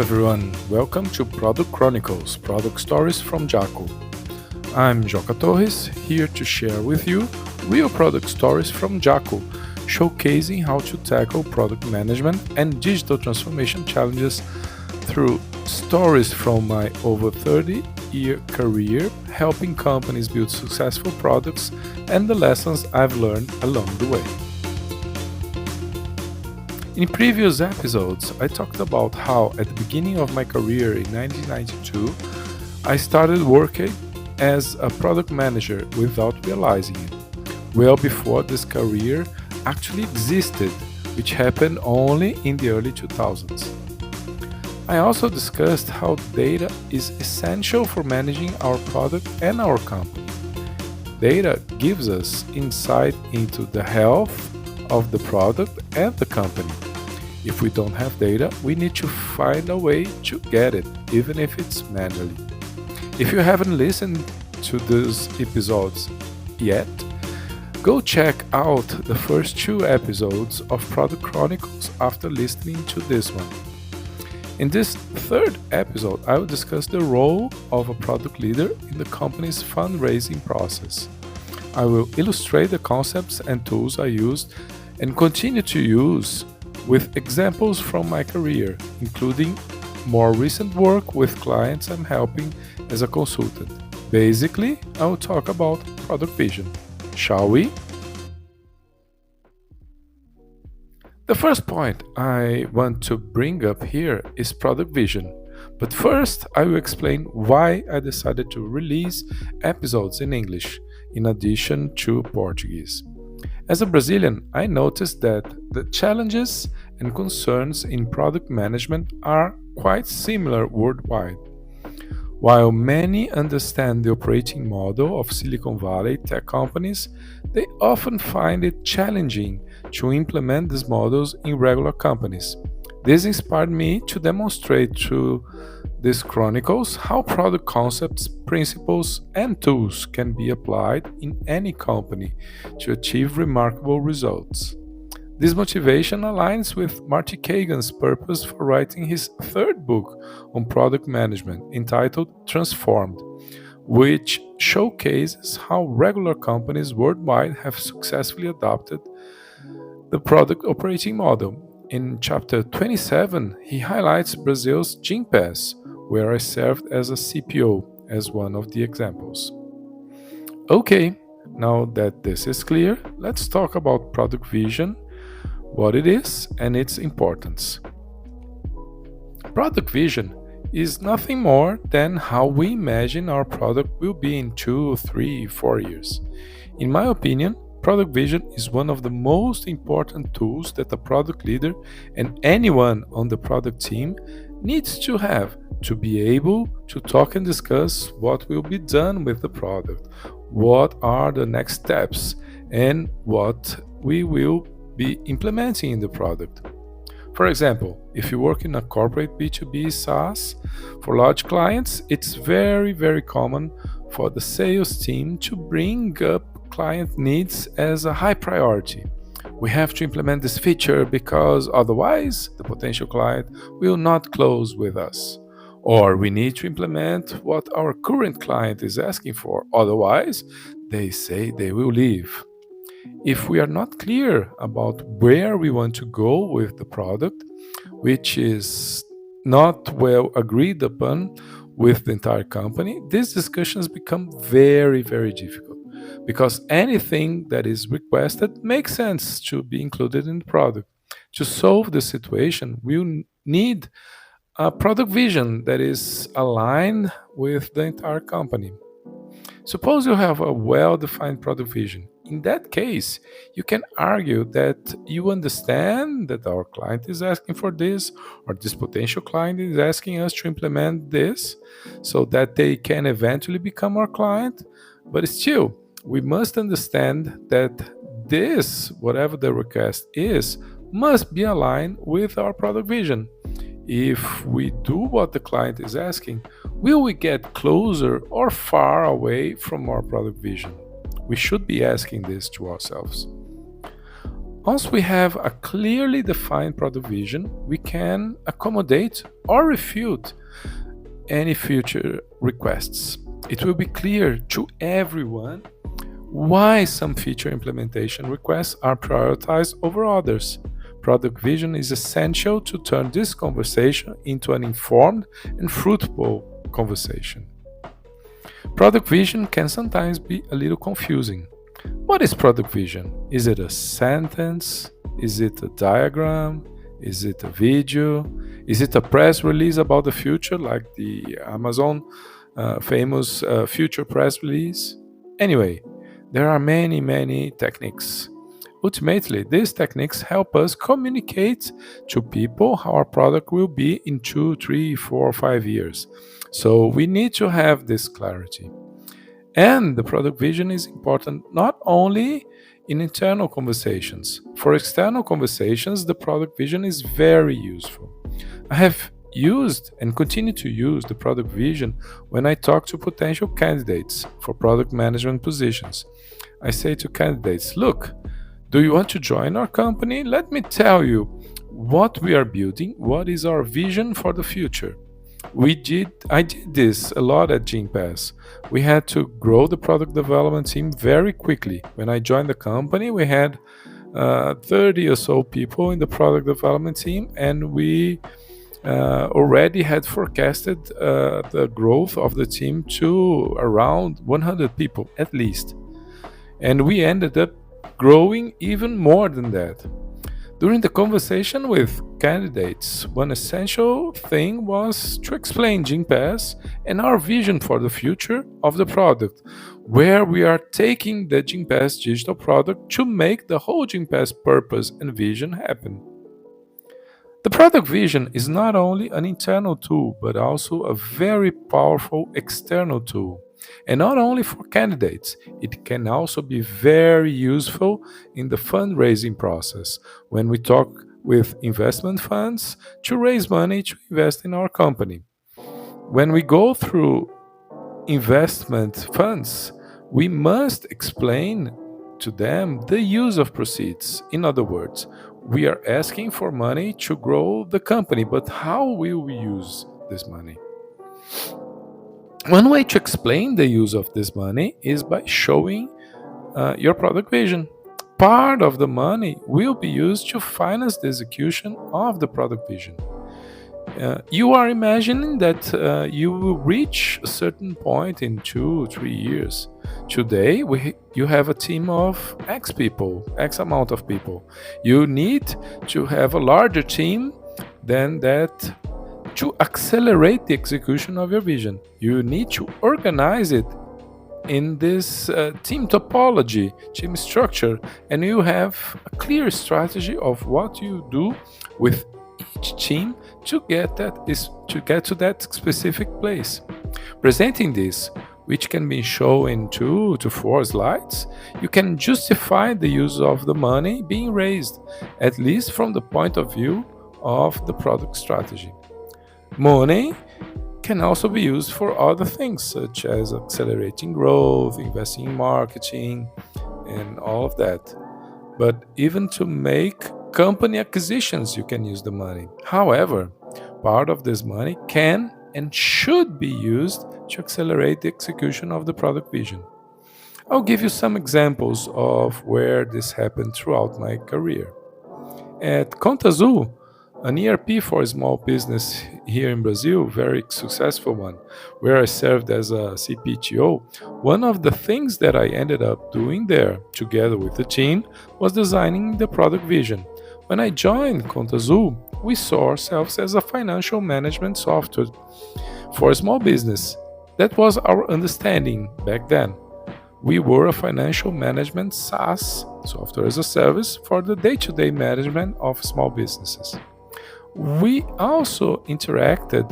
everyone, welcome to Product Chronicles, Product Stories from Acqui. I'm Joca Torres, here to share with you real product stories from Acqui, showcasing how to tackle product management and digital transformation challenges through stories from my over 30-year career, helping companies build successful products and the lessons I've learned along the way. In previous episodes, I talked about how at the beginning of my career in 1992, I started working as a product manager without realizing it, well before this career actually existed, which happened only in the early 2000s. I also discussed how data is essential for managing our product and our company. Data gives us insight into the health of the product and the company. If we don't have data, we need to find a way to get it, even if it's manually. If you haven't listened to these episodes yet, go check out the first 2 episodes of Product Chronicles after listening to this one. In this 3rd episode, I will discuss the role of a product leader in the company's fundraising process. I will illustrate the concepts and tools I used and continue to use with examples from my career, including more recent work with clients I'm helping as a consultant. Basically, I will talk about product vision. Shall we? The first point I want to bring up here is product vision. But first, I will explain why I decided to release episodes in English, in addition to Portuguese. As a Brazilian, I noticed that the challenges and concerns in product management are quite similar worldwide. While many understand the operating model of Silicon Valley tech companies, they often find it challenging to implement these models in regular companies. This inspired me to demonstrate through these chronicles how product concepts, principles, and tools can be applied in any company to achieve remarkable results. This motivation aligns with Marty Kagan's purpose for writing his 3rd book on product management, entitled Transformed, which showcases how regular companies worldwide have successfully adopted the product operating model. In chapter 27, he highlights Brazil's Gympass, where I served as a CPO, as one of the examples. Okay, now that this is clear, let's talk about product vision, what it is, and its importance. Product vision is nothing more than how we imagine our product will be in 2, 3, 4 years. In my opinion, product vision is one of the most important tools that a product leader and anyone on the product team needs to have to be able to talk and discuss what will be done with the product, what are the next steps, and what we will be implementing in the product. For example, if you work in a corporate B2B SaaS for large clients, it's very common for the sales team to bring up client needs as a high priority. We have to implement this feature because otherwise the potential client will not close with us. Or we need to implement what our current client is asking for, otherwise they say they will leave. If we are not clear about where we want to go with the product, which is not well agreed upon with the entire company, these discussions become very difficult, because anything that is requested makes sense to be included in the product. To solve the situation, we'll need a product vision that is aligned with the entire company. Suppose you have a well-defined product vision. In that case, you can argue that you understand that our client is asking for this, or this potential client is asking us to implement this, so that they can eventually become our client. But still, we must understand that this, whatever the request is, must be aligned with our product vision. If we do what the client is asking, will we get closer or far away from our product vision? We should be asking this to ourselves. Once we have a clearly defined product vision, we can accommodate or refute any future requests. It will be clear to everyone why some feature implementation requests are prioritized over others. Product vision is essential to turn this conversation into an informed and fruitful conversation. Product vision can sometimes be a little confusing. What is product vision? Is it a sentence? Is it a diagram? Is it a video? Is it a press release about the future, like the Amazon famous future press release? Anyway, there are many techniques. Ultimately, these techniques help us communicate to people how our product will be in 2, 3, 4, 5 years. So we need to have this clarity. And the product vision is important not only in internal conversations. For external conversations, the product vision is very useful. I have used and continue to use the product vision when I talk to potential candidates for product management positions. I say to candidates, look, do you want to join our company? Let me tell you what we are building, what is our vision for the future. I did this a lot at Gympass. We had to grow the product development team very quickly. When I joined the company, we had 30 or so people in the product development team, and we already had forecasted the growth of the team to around 100 people at least. And we ended up growing even more than that. During the conversation with candidates, one essential thing was to explain Gympass and our vision for the future of the product, where we are taking the Gympass digital product to make the whole Gympass purpose and vision happen. The product vision is not only an internal tool, but also a very powerful external tool. And not only for candidates, it can also be very useful in the fundraising process when we talk with investment funds to raise money to invest in our company. When we go through investment funds, we must explain to them the use of proceeds. In other words, we are asking for money to grow the company, but how will we use this money? One way to explain the use of this money is by showing your product vision. Part of the money will be used to finance the execution of the product vision. You are imagining that you will reach a certain point in 2, 3 years. Today, you have a team of X people, X amount of people. You need to have a larger team than that to accelerate the execution of your vision. You need to organize it in this team topology, team structure, and you have a clear strategy of what you do with each team to get to that specific place. Presenting this, which can be shown in 2 to 4 slides, you can justify the use of the money being raised, at least from the point of view of the product strategy. Money can also be used for other things, such as accelerating growth, investing in marketing, and all of that. But even to make company acquisitions, you can use the money. However, part of this money can and should be used to accelerate the execution of the product vision. I'll give you some examples of where this happened throughout my career. At Conta Azul, an ERP for a small business here in Brazil, very successful one, where I served as a CPTO, one of the things that I ended up doing there, together with the team, was designing the product vision. When I joined Conta Azul, we saw ourselves as a financial management software for a small business. That was our understanding back then. We were a financial management SaaS, software as a service, for the day-to-day management of small businesses. We also interacted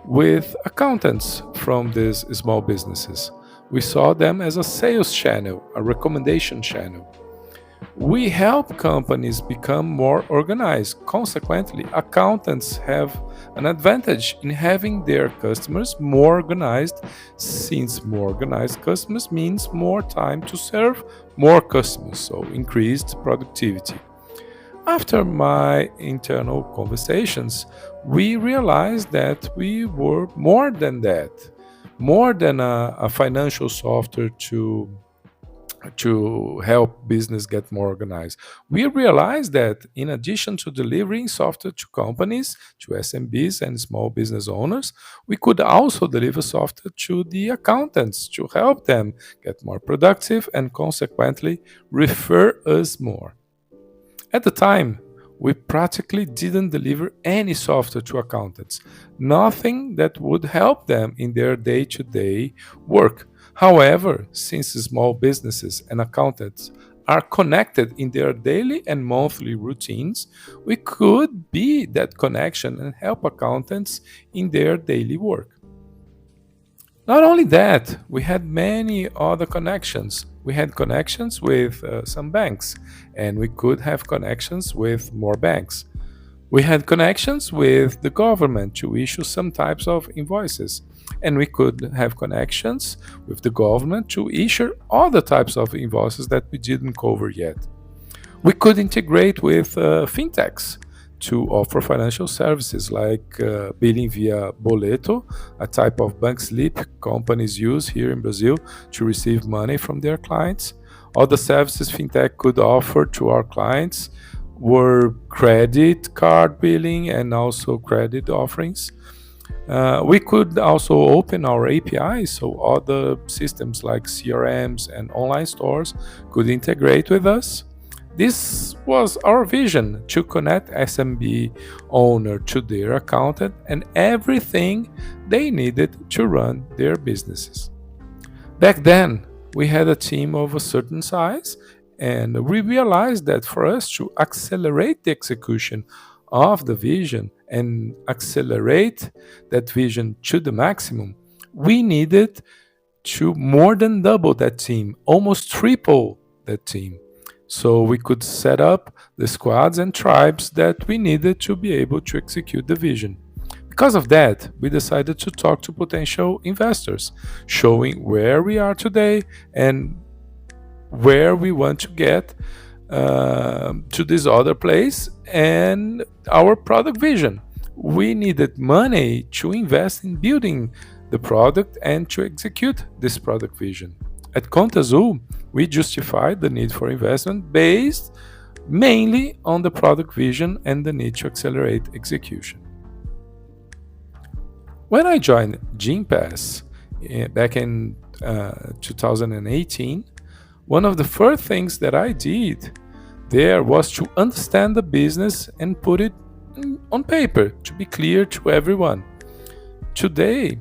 with accountants from these small businesses. We saw them as a sales channel, a recommendation channel. We help companies become more organized. Consequently, accountants have an advantage in having their customers more organized, since more organized customers means more time to serve more customers, so increased productivity. After my internal conversations, we realized that we were more than that, more than a financial software to help business get more organized. We realized that in addition to delivering software to companies, to SMBs and small business owners, we could also deliver software to the accountants to help them get more productive and consequently refer us more. At the time, we practically didn't deliver any software to accountants, nothing that would help them in their day to day work. However, since small businesses and accountants are connected in their daily and monthly routines, we could be that connection and help accountants in their daily work. Not only that, we had many other connections. We had connections with some banks, and we could have connections with more banks. We had connections with the government to issue some types of invoices, and we could have connections with the government to issue other types of invoices that we didn't cover yet. We could integrate with fintechs to offer financial services like billing via boleto, a type of bank slip companies use here in Brazil to receive money from their clients. Other services fintech could offer to our clients were credit card billing and also credit offerings. We could also open our APIs so other systems like CRMs and online stores could integrate with us. This was our vision to connect SMB owner to their accountant and everything they needed to run their businesses. Back then, we had a team of a certain size, and we realized that for us to accelerate the execution of the vision and accelerate that vision to the maximum, we needed to more than double that team, almost triple that team. So we could set up the squads and tribes that we needed to be able to execute the vision. Because of that, we decided to talk to potential investors, showing where we are today and where we want to get to this other place and our product vision. We needed money to invest in building the product and to execute this product vision. At Conta Azul, we justified the need for investment based mainly on the product vision and the need to accelerate execution. When I joined Gympass back in 2018, one of the first things that I did there was to understand the business and put it on paper to be clear to everyone. Today,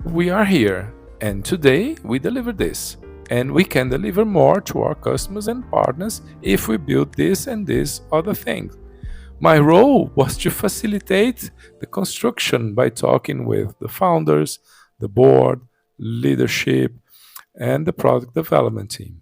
we are here, and today we deliver this. And we can deliver more to our customers and partners if we build this and this other thing. My role was to facilitate the construction by talking with the founders, the board, leadership, and the product development team.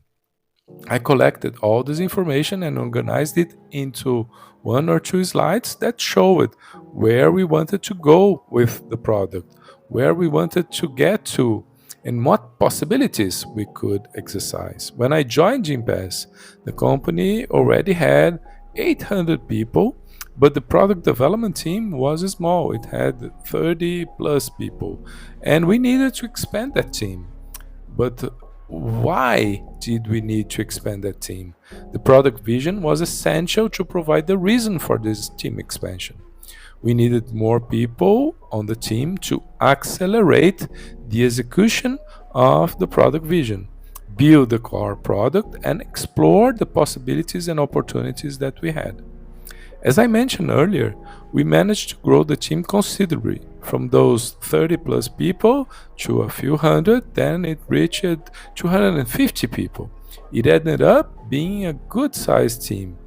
I collected all this information and organized it into one or two slides that showed where we wanted to go with the product, where we wanted to get to, and what possibilities we could exercise. When I joined Gympass, the company already had 800 people, but the product development team was small. It had 30 plus people, and we needed to expand that team. But why did we need to expand that team? The product vision was essential to provide the reason for this team expansion. We needed more people on the team to accelerate the execution of the product vision, build the core product, and explore the possibilities and opportunities that we had. As I mentioned earlier, we managed to grow the team considerably from those 30 plus people to a few hundred, then it reached 250 people. It ended up being a good sized team.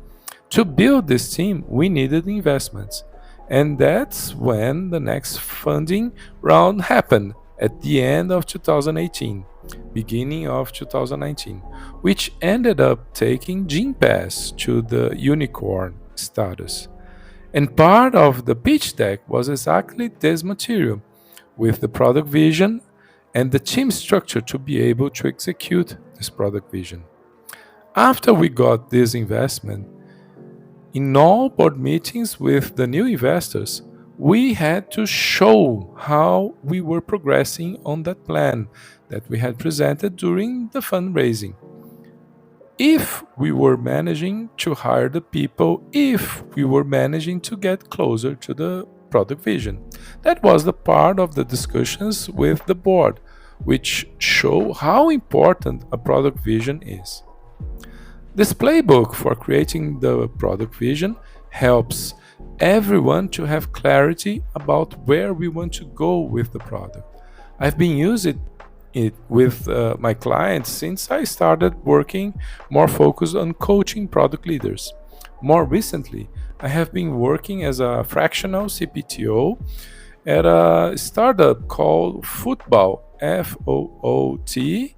To build this team, we needed investments. And that's when the next funding round happened at the end of 2018, beginning of 2019, which ended up taking Gympass to the unicorn status. And part of the pitch deck was exactly this material, with the product vision and the team structure to be able to execute this product vision. After we got this investment, In all board meetings with the new investors, we had to show how we were progressing on that plan that we had presented during the fundraising. If we were managing to hire the people, if we were managing to get closer to the product vision. That was the part of the discussions with the board, which show how important a product vision is. This playbook for creating the product vision helps everyone to have clarity about where we want to go with the product. I've been using it with my clients since I started working more focused on coaching product leaders. More recently, I have been working as a fractional CPTO at a startup called Football, Foot,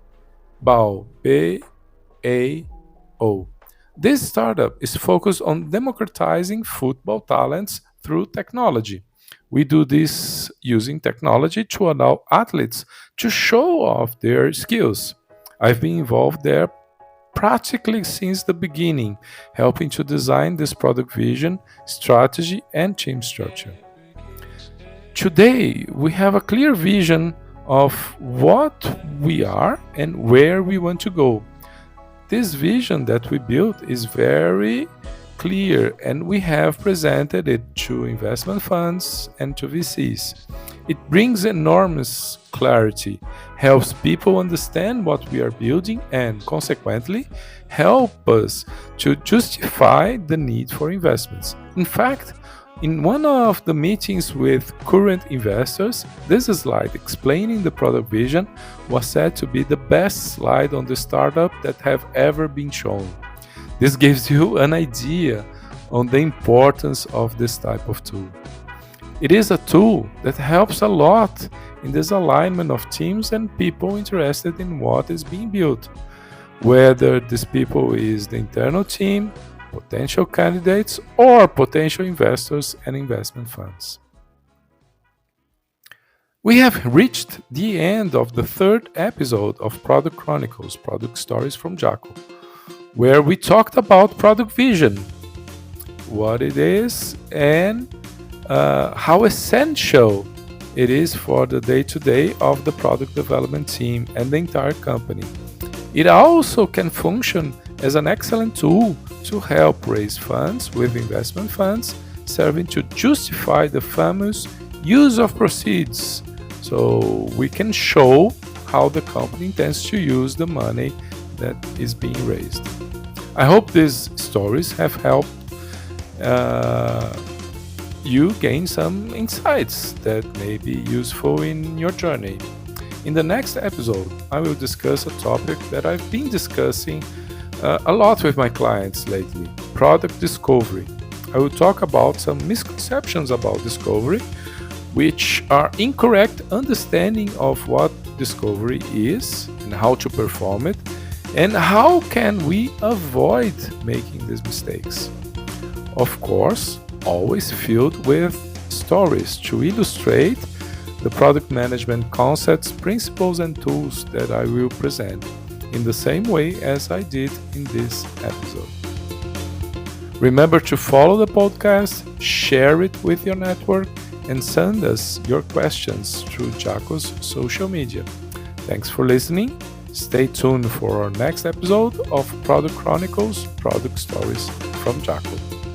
Ball, BAO. This startup is focused on democratizing football talents through technology. We do this using technology to allow athletes to show off their skills. I've been involved there practically since the beginning, helping to design this product vision, strategy, and team structure. Today, we have a clear vision of what we are and where we want to go. This vision that we built is very clear, and we have presented it to investment funds and to VCs. It brings enormous clarity, helps people understand what we are building, and consequently, help us to justify the need for investments. In fact, in one of the meetings with current investors, this slide explaining the product vision was said to be the best slide on the startup that have ever been shown. This gives you an idea on the importance of this type of tool. It is a tool that helps a lot in this alignment of teams and people interested in what is being built, whether these people is the internal team, potential candidates, or potential investors and investment funds. We have reached the end of the third episode of Product Chronicles, Product Stories from Jaco, where we talked about product vision, what it is, and how essential it is for the day-to-day of the product development team and the entire company. It also can function as an excellent tool to help raise funds with investment funds, serving to justify the famous use of proceeds, so we can show how the company intends to use the money that is being raised. I hope these stories have helped you gain some insights that may be useful in your journey. In the next episode, I will discuss a topic that I've been discussing a lot with my clients lately: product discovery. I will talk about some misconceptions about discovery, which are incorrect understanding of what discovery is and how to perform it, and how can we avoid making these mistakes. Of course, always filled with stories to illustrate the product management concepts, principles, and tools that I will present, in the same way as I did in this episode. Remember to follow the podcast, share it with your network, and send us your questions through Jaco's social media. Thanks for listening. Stay tuned for our next episode of Product Chronicles, Product Stories from Jaco.